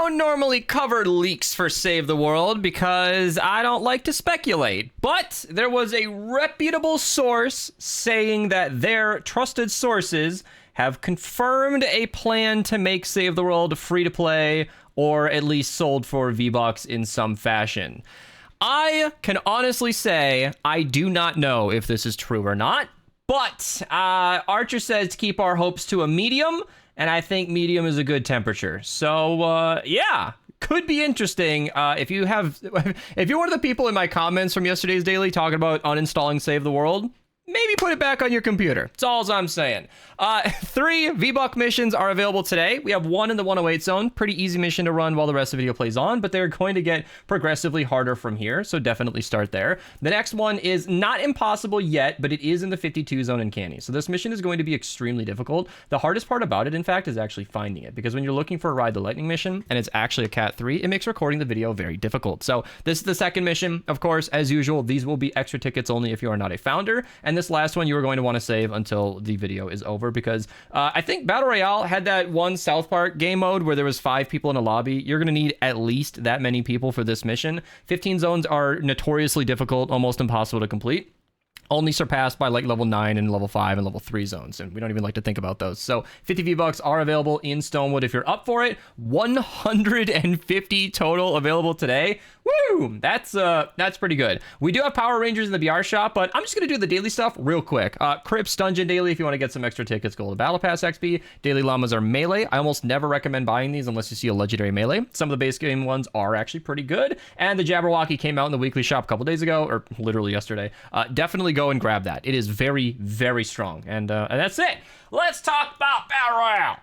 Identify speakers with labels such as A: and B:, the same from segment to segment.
A: don't normally cover leaks for Save the World because I don't like to speculate, but there was a reputable source saying that their trusted sources have confirmed a plan to make Save the World free to play or at least sold for V-Bucks in some fashion. I can honestly say I do not know if this is true or not, but Archer says to keep our hopes to a medium, and I think medium is a good temperature. So, yeah, could be interesting. If you're one of the people in my comments from yesterday's daily talking about uninstalling Save the World, maybe put it back on your computer. That's all I'm saying. 3 V-Buck missions are available today. We have 1 in the 108 zone. Pretty easy mission to run while the rest of the video plays on, but they're going to get progressively harder from here, so definitely start there. The next one is not impossible yet, but it is in the 52 zone in Canny. So this mission is going to be extremely difficult. The hardest part about it, in fact, is actually finding it, because when you're looking for a Ride the Lightning mission, and it's actually a Cat 3, it makes recording the video very difficult. So this is the second mission. Of course, as usual, these will be extra tickets only if you are not a founder, and this last one you are going to want to save until the video is over, because I think Battle Royale had that one South Park game mode where there was 5 people in a lobby. You're going to need at least that many people for this mission. 15 zones are notoriously difficult, almost impossible to complete. Only surpassed by like level 9 and level 5 and level 3 zones, and we don't even like to think about those. So 50 V-Bucks are available in Stonewood if you're up for it. 150 total available today. Woo! That's pretty good. We do have Power Rangers in the BR shop, but I'm just gonna do the daily stuff real quick. Crips Dungeon Daily, if you want to get some extra tickets, go to Battle Pass XP. Daily Llamas are melee. I almost never recommend buying these unless you see a legendary melee. Some of the base game ones are actually pretty good, and the Jabberwocky came out in the weekly shop a couple days ago, or literally yesterday. Definitely go and grab that. It is very, very strong, and that's it. Let's talk about Battle Royale.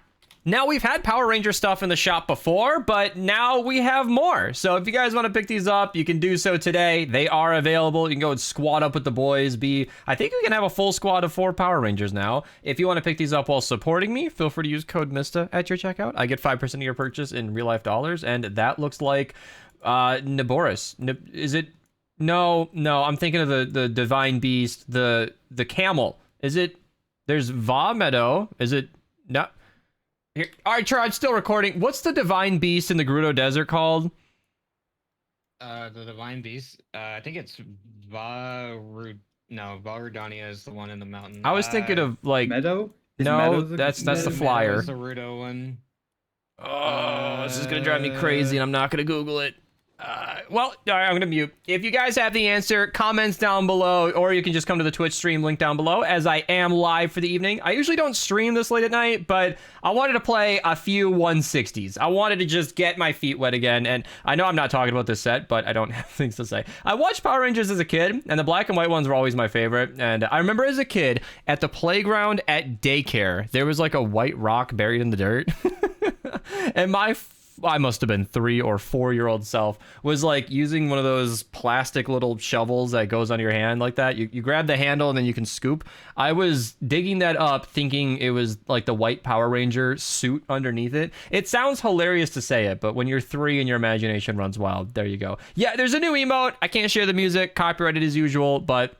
A: Now, we've had Power Ranger stuff in the shop before, but now we have more. So if you guys want to pick these up, you can do so today. They are available. You can go and squad up with the boys. I think we can have a full squad of 4 Power Rangers now. If you want to pick these up while supporting me, feel free to use code Mista at your checkout. I get 5% of your purchase in real life dollars, and that looks like Naboris. Is it? No, I'm thinking of the Divine Beast, the camel. Is it? There's Va Meadow. Is it? No. Here. All right, I'm still recording. What's the Divine Beast in the Gerudo Desert called?
B: The Divine Beast. I think it's Varudania is the one in the mountain.
A: I was thinking of like
C: Meadow.
A: That's the flyer.
B: That's the Rudo one.
A: Oh, this is gonna drive me crazy, and I'm not gonna Google it. Well, all right, I'm gonna mute. If you guys have the answer, comments down below, or you can just come to the Twitch stream link down below, as I am live for the evening. I usually don't stream this late at night, but I wanted to play a few 160s. I wanted to just get my feet wet again, and I know I'm not talking about this set, but I don't have things to say. I watched Power Rangers as a kid, and the black and white ones were always my favorite, and I remember as a kid, at the playground at daycare, there was like a white rock buried in the dirt, and I must have been 3 or 4-year-old self was like using one of those plastic little shovels that goes on your hand like that. You grab the handle and then you can scoop. I was digging that up thinking it was like the white Power Ranger suit underneath it. It sounds hilarious to say it, but when you're 3 and your imagination runs wild, there you go. Yeah, there's a new emote. I can't share the music, copyrighted as usual, but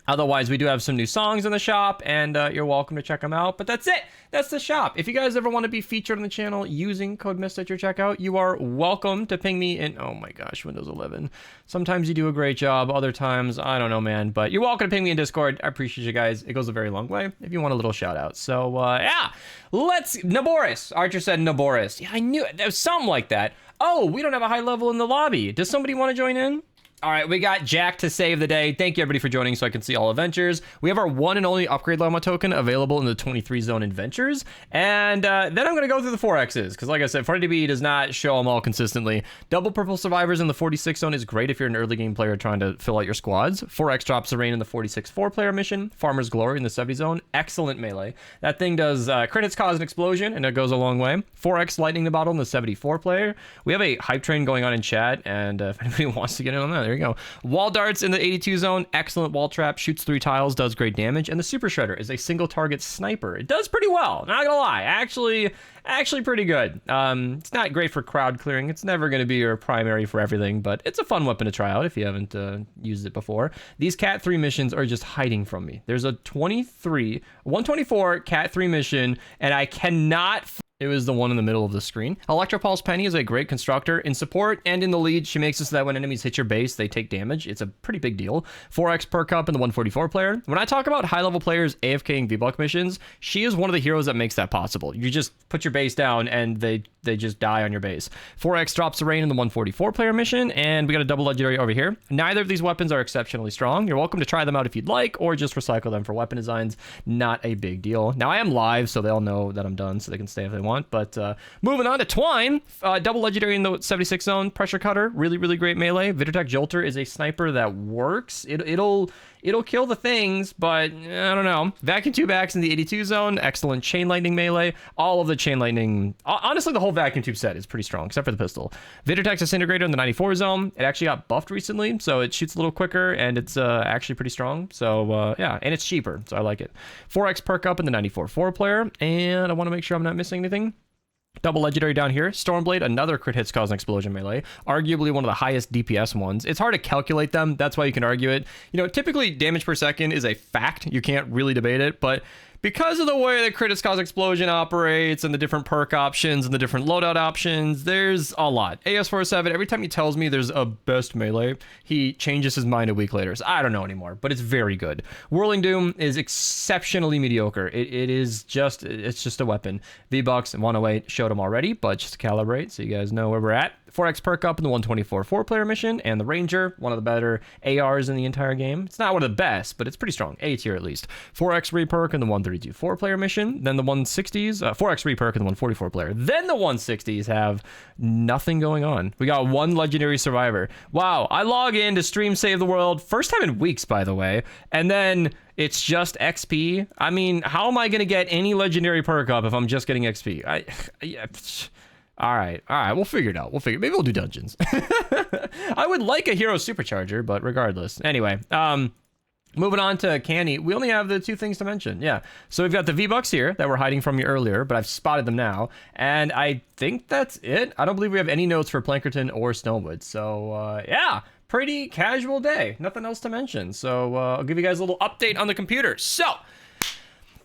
A: otherwise, we do have some new songs in the shop, and you're welcome to check them out. But that's it. That's the shop. If you guys ever want to be featured on the channel using code Mista at your checkout, you are welcome to ping me in. Oh my gosh, Windows 11. Sometimes you do a great job. Other times, I don't know, man. But you're welcome to ping me in Discord. I appreciate you guys. It goes a very long way if you want a little shout out. So, yeah. Naboris. Archer said Naboris. Yeah, I knew it. There was something like that. Oh, we don't have a high level in the lobby. Does somebody want to join in? All right, we got Jack to save the day. Thank you, everybody, for joining so I can see all adventures. We have our one and only upgrade llama token available in the 23 zone adventures. And then I'm going to go through the 4Xs, because like I said, 40DB does not show them all consistently. Double purple survivors in the 46 zone is great if you're an early game player trying to fill out your squads. 4X drops the rain in the 46 4-player mission. Farmer's Glory in the 70 zone. Excellent melee. That thing does crits cause an explosion, and it goes a long way. 4X lightning the bottle in the 74 player. We have a hype train going on in chat, and if anybody wants to get in on that, there you go. Wall darts in the 82 zone. Excellent wall trap. Shoots 3 tiles. Does great damage. And the Super Shredder is a single target sniper. It does pretty well. Not gonna lie. Actually pretty good. It's not great for crowd clearing. It's never going to be your primary for everything, but it's a fun weapon to try out if you haven't used it before. These Cat 3 missions are just hiding from me. There's a 124 Cat 3 mission, and I cannot It was the one in the middle of the screen. Electropulse Penny is a great constructor. In support and in the lead, she makes it so that when enemies hit your base, they take damage. It's a pretty big deal. 4x perk up in the 144 player. When I talk about high-level players AFKing V-Buck missions, she is one of the heroes that makes that possible. You just put your base down and they just die on your base. 4x drops the rain in the 144 player mission, and we got a double legendary over here. Neither of these weapons are exceptionally strong. You're welcome to try them out if you'd like, or just recycle them for weapon designs. Not a big deal. Now, I am live, so they all know that I'm done, so they can stay if they want. But moving on to Twine, double legendary in the 76 zone, pressure cutter, really, really great melee. Vidotech Jolter is a sniper that works. It'll kill the things, but I don't know. Vacuum Tube Axe in the 82 zone, excellent chain lightning melee. All of the chain lightning, honestly, the whole Vacuum Tube set is pretty strong, except for the pistol. Vidotech Disintegrator in the 94 zone. It actually got buffed recently, so it shoots a little quicker, and it's actually pretty strong. So yeah, and it's cheaper, so I like it. 4x perk up in the 94 4 player, and I want to make sure I'm not missing anything. Double legendary down here. Stormblade, another crit hits cause an explosion melee. Arguably one of the highest DPS ones. It's hard to calculate them. That's why you can argue it. You know, typically damage per second is a fact. You can't really debate it, but because of the way that crit hits cause explosion operates and the different perk options and the different loadout options, there's a lot. AS47, every time he tells me there's a best melee, he changes his mind a week later. So I don't know anymore, but it's very good. Whirling Doom is exceptionally mediocre. It's just a weapon. V-Bucks and 108 showed him already, but just to calibrate so you guys know where we're at. 4x perk up in the 124 4-player mission, and the Ranger, one of the better ARs in the entire game. It's not one of the best, but it's pretty strong. A tier at least. 4x reperk in the 132 4-player mission, then the 160s, 4x reperk in the 144 player. Then the 160s have nothing going on. We got one legendary survivor. Wow, I log in to stream Save the World, first time in weeks, by the way, and then it's just XP. I mean, how am I going to get any legendary perk up if I'm just getting XP? All right, we'll figure it out. Maybe we'll do dungeons. I would like a hero supercharger, but regardless. Anyway, moving on to Canny, we only have the two things to mention. Yeah, so we've got the V-Bucks here that were hiding from you earlier, but I've spotted them now, and I think that's it. I don't believe we have any notes for Plankerton or Stonewood, so yeah, pretty casual day. Nothing else to mention, so I'll give you guys a little update on the computer. So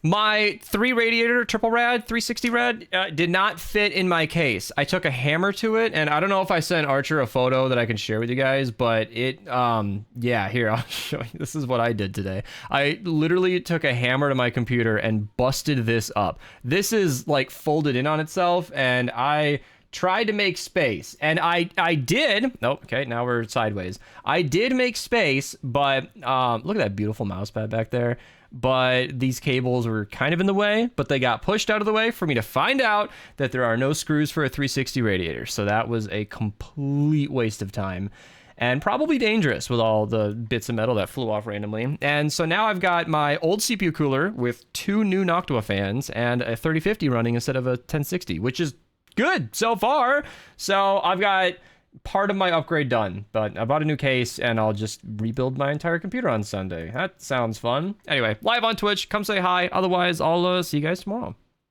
A: my 3 radiator triple rad 360 rad did not fit in my case. I took a hammer to it, and I don't know if I sent Archer a photo that I can share with you guys, but it yeah, here, I'll show you. This is what I did today. I literally took a hammer to my computer and busted this up. This is like folded in on itself, and I tried to make space, and I did. Nope. Okay, now we're sideways. I did make space, but look at that beautiful mouse pad back there. But these cables were kind of in the way, but they got pushed out of the way for me to find out that there are no screws for a 360 radiator. So that was a complete waste of time and probably dangerous with all the bits of metal that flew off randomly. And so now I've got my old CPU cooler with 2 new Noctua fans and a 3050 running instead of a 1060, which is good so far. So I've got part of my upgrade done, but I bought a new case and I'll just rebuild my entire computer on Sunday. That sounds fun. Anyway, live on Twitch, come say hi. Otherwise, I'll see you guys tomorrow.